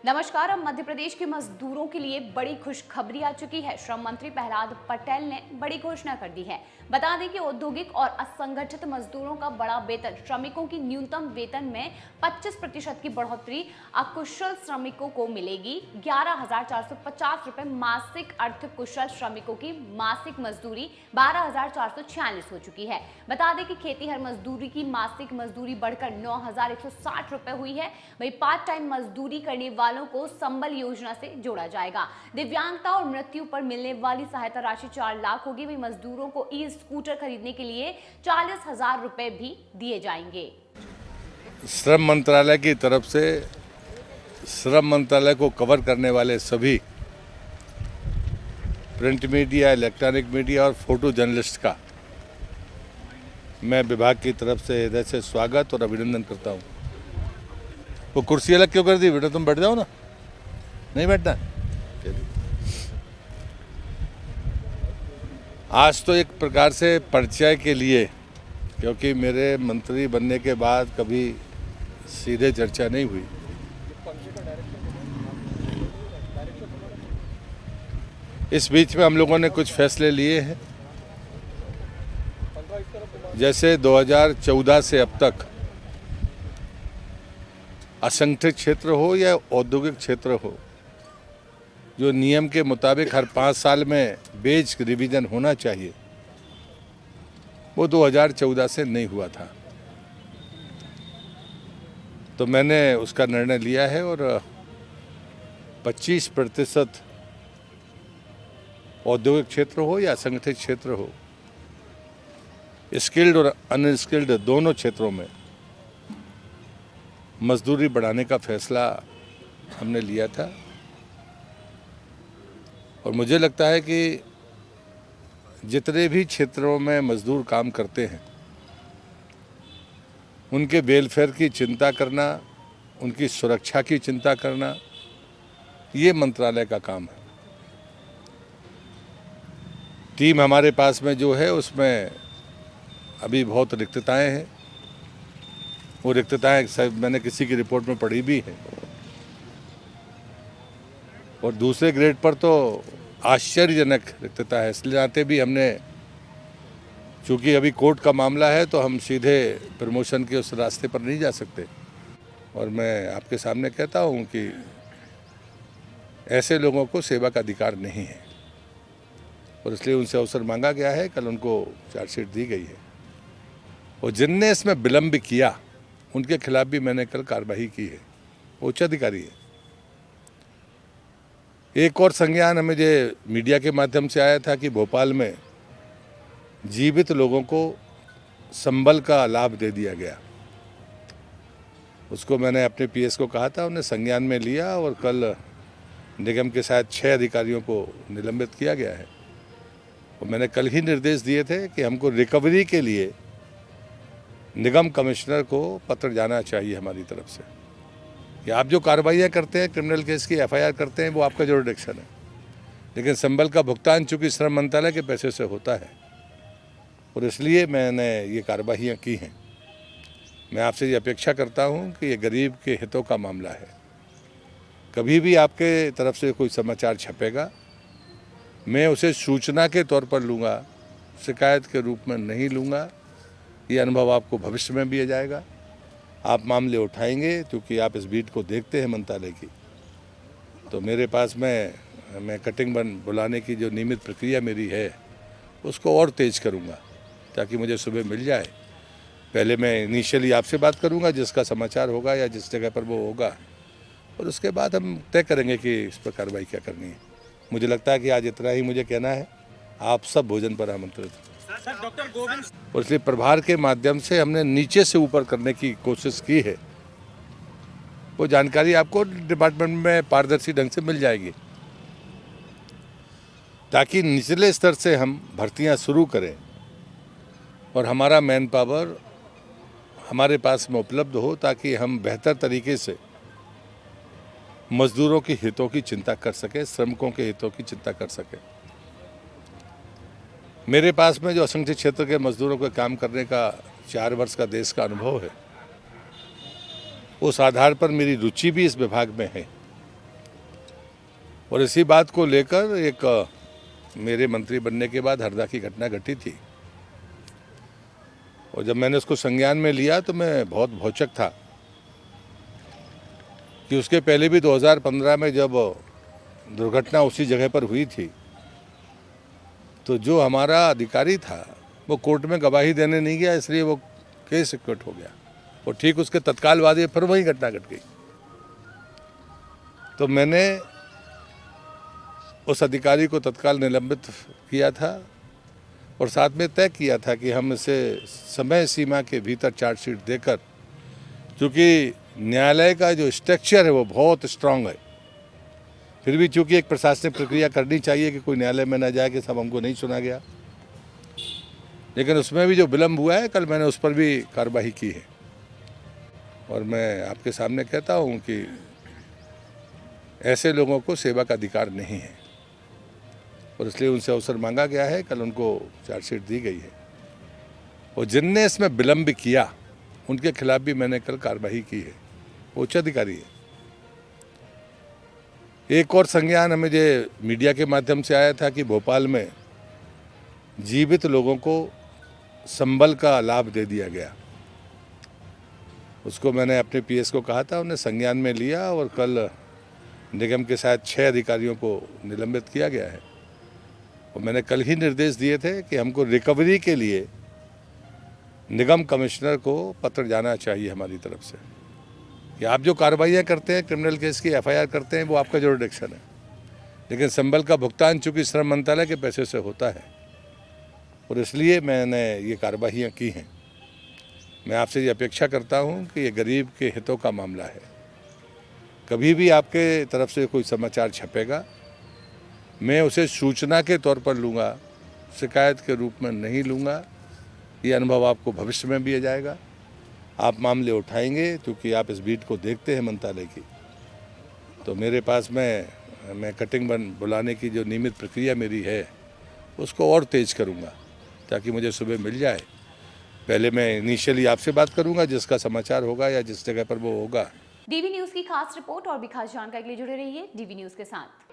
नमस्कार। अब मध्य प्रदेश के मजदूरों के लिए बड़ी खुशखबरी आ चुकी है। श्रम मंत्री प्रहलाद पटेल ने बड़ी घोषणा कर दी है। बता दें कि औद्योगिक और असंगठित मजदूरों का बड़ा वेतन, श्रमिकों की न्यूनतम वेतन में 25% की बढ़ोतरी अकुशल श्रमिकों को मिलेगी। 11,450 रुपए मासिक, अर्ध कुशल श्रमिकों की मासिक मजदूरी 12,446 हो चुकी है। बता दें कि खेतीहर मजदूरी की मासिक मजदूरी बढ़कर 9,160 रुपए हुई है। वही पार्ट टाइम मजदूरी करने वालों को संबल योजना से जोड़ा जाएगा। दिव्यांगता और मृत्यु पर मिलने वाली सहायता राशि 4 लाख होगी। वही मजदूरों को ई स्कूटर खरीदने के लिए 40,000 रुपए भी दिए जाएंगे। श्रम मंत्रालय की तरफ से श्रम मंत्रालय को कवर करने वाले सभी प्रिंट मीडिया, इलेक्ट्रॉनिक मीडिया और फोटो जर्नलिस्ट का मैं विभाग की तरफ से हृदय से स्वागत और अभिनंदन करता हूं। वो कुर्सी अलग क्यों कर दी बेटा? तुम बैठ जाओ ना। नहीं बैठना? आज तो एक प्रकार से परिचय के लिए, क्योंकि मेरे मंत्री बनने के बाद कभी सीधे चर्चा नहीं हुई। इस बीच में हम लोगों ने कुछ फैसले लिए हैं। जैसे 2014 से अब तक असंगठित क्षेत्र हो या औद्योगिक क्षेत्र हो, जो नियम के मुताबिक हर 5 साल में वेज रिवीजन होना चाहिए, वो 2014 से नहीं हुआ था। तो मैंने उसका निर्णय लिया है और 25% औद्योगिक क्षेत्र हो या असंगठित क्षेत्र हो, स्किल्ड और अनस्किल्ड दोनों क्षेत्रों में मजदूरी बढ़ाने का फैसला हमने लिया था। और मुझे लगता है कि जितने भी क्षेत्रों में मजदूर काम करते हैं, उनके वेलफेयर की चिंता करना, उनकी सुरक्षा की चिंता करना, ये मंत्रालय का काम है। टीम हमारे पास में जो है, उसमें अभी बहुत रिक्तताएं हैं। वो रिक्तताएं मैंने किसी की रिपोर्ट में पढ़ी भी है। और दूसरे ग्रेड पर तो आश्चर्यजनक रिक्तता है। इसलिए आते भी हमने, चूँकि अभी कोर्ट का मामला है, तो हम सीधे प्रमोशन के उस रास्ते पर नहीं जा सकते। और मैं आपके सामने कहता हूँ कि ऐसे लोगों को सेवा का अधिकार नहीं है, और इसलिए उनसे अवसर मांगा गया है। कल उनको चार्जशीट दी गई है, और जिनने इसमें विलम्ब किया उनके खिलाफ भी मैंने कल कार्रवाई की है। वो उच्च अधिकारी है। एक और संज्ञान हमें जो मीडिया के माध्यम से आया था कि भोपाल में जीवित लोगों को संबल का लाभ दे दिया गया। उसको मैंने अपने पीएस को कहा था, उन्हें संज्ञान में लिया, और कल निगम के साथ 6 अधिकारियों को निलंबित किया गया है। और मैंने कल ही निर्देश दिए थे कि हमको रिकवरी के लिए निगम कमिश्नर को पत्र जाना चाहिए हमारी तरफ से कि आप जो कार्रवाइयाँ करते हैं, क्रिमिनल केस की एफआईआर करते हैं, वो आपका जुरिडिक्शन है, लेकिन संबल का भुगतान चूँकि श्रम मंत्रालय के पैसे से होता है, और इसलिए मैंने ये कार्रवाइयाँ की हैं। मैं आपसे ये अपेक्षा करता हूँ कि ये गरीब के हितों का मामला है। कभी भी आपके तरफ से कोई समाचार छपेगा, मैं उसे सूचना के तौर पर लूँगा, शिकायत के रूप में नहीं लूँगा। ये अनुभव आपको भविष्य में भी आ जाएगा। आप मामले उठाएंगे, क्योंकि आप इस बीट को देखते हैं मंत्रालय की। तो मेरे पास मैं कटिंग बुलाने की जो नियमित प्रक्रिया मेरी है, उसको और तेज़ करूँगा, ताकि मुझे सुबह मिल जाए। पहले मैं इनिशियली आपसे बात करूँगा, जिसका समाचार होगा या जिस जगह पर वो होगा, और उसके बाद हम तय करेंगे कि इस पर कार्रवाई क्या करनी है। मुझे लगता है कि आज इतना ही मुझे कहना है। आप सब भोजन पर आमंत्रित हैं। डॉक्टर गोविंद, और इसलिए प्रभार के माध्यम से हमने नीचे से ऊपर करने की कोशिश की है। वो जानकारी आपको डिपार्टमेंट में पारदर्शी ढंग से मिल जाएगी, ताकि निचले स्तर से हम भर्तियां शुरू करें और हमारा मैन पावर हमारे पास में उपलब्ध हो, ताकि हम बेहतर तरीके से मजदूरों के हितों की चिंता कर सकें, श्रमिकों के हितों की चिंता कर सकें। मेरे पास में जो असंगठित क्षेत्र के मजदूरों के काम करने का 4 वर्ष का देश का अनुभव है, उस आधार पर मेरी रुचि भी इस विभाग में है। और इसी बात को लेकर एक मेरे मंत्री बनने के बाद हरदा की घटना घटी थी, और जब मैंने उसको संज्ञान में लिया तो मैं बहुत भौचक था कि उसके पहले भी 2015 में जब दुर्घटना उसी जगह पर हुई थी तो जो हमारा अधिकारी था वो कोर्ट में गवाही देने नहीं गया, इसलिए वो केस क्विट हो गया। और ठीक उसके तत्काल बाद ये फिर वही घटना घट गई। तो मैंने उस अधिकारी को तत्काल निलंबित किया था और साथ में तय किया था कि हम इसे समय सीमा के भीतर चार्जशीट देकर, क्योंकि न्यायालय का जो स्ट्रक्चर है वो बहुत स्ट्रांग है, फिर भी चूंकि एक प्रशासनिक प्रक्रिया करनी चाहिए कि कोई न्यायालय में ना जाए कि सब हमको नहीं सुना गया, लेकिन उसमें भी जो विलम्ब हुआ है, कल मैंने उस पर भी कार्रवाई की है। और मैं आपके सामने कहता हूँ कि ऐसे लोगों को सेवा का अधिकार नहीं है और इसलिए उनसे अवसर मांगा गया है। कल उनको चार्जशीट दी गई है और जिनने इसमें विलम्ब किया उनके खिलाफ भी मैंने कल कार्रवाई की है, वो उच्च अधिकारी है। एक और संज्ञान हमें जो मीडिया के माध्यम से आया था कि भोपाल में जीवित लोगों को संबल का लाभ दे दिया गया, उसको मैंने अपने पीएस को कहा था, उन्हें संज्ञान में लिया और कल निगम के साथ 6 अधिकारियों को निलंबित किया गया है। और मैंने कल ही निर्देश दिए थे कि हमको रिकवरी के लिए निगम कमिश्नर को पत्र जाना चाहिए हमारी तरफ से कि आप जो कार्रवाइयाँ करते हैं, क्रिमिनल केस की एफआईआर करते हैं, वो आपका जुरिडिक्शन है, लेकिन संबल का भुगतान चूँकि श्रम मंत्रालय के पैसे से होता है और इसलिए मैंने ये कार्रवाइयाँ की हैं। मैं आपसे ये अपेक्षा करता हूँ कि ये गरीब के हितों का मामला है। कभी भी आपके तरफ से कोई समाचार छपेगा, मैं उसे सूचना के तौर पर लूँगा, शिकायत के रूप में नहीं लूँगा। ये अनुभव आपको भविष्य में भी आ जाएगा। आप मामले उठाएंगे क्योंकि आप इस बीट को देखते हैं मंत्रालय की। तो मेरे पास मैं कटिंग बुलाने की जो नियमित प्रक्रिया मेरी है उसको और तेज करूँगा ताकि मुझे सुबह मिल जाए। पहले मैं इनिशियली आपसे बात करूँगा, जिसका समाचार होगा या जिस जगह पर वो होगा। डीवी न्यूज की खास रिपोर्ट और भी खास जानकारी के लिए जुड़े रहिए डीवी न्यूज के साथ।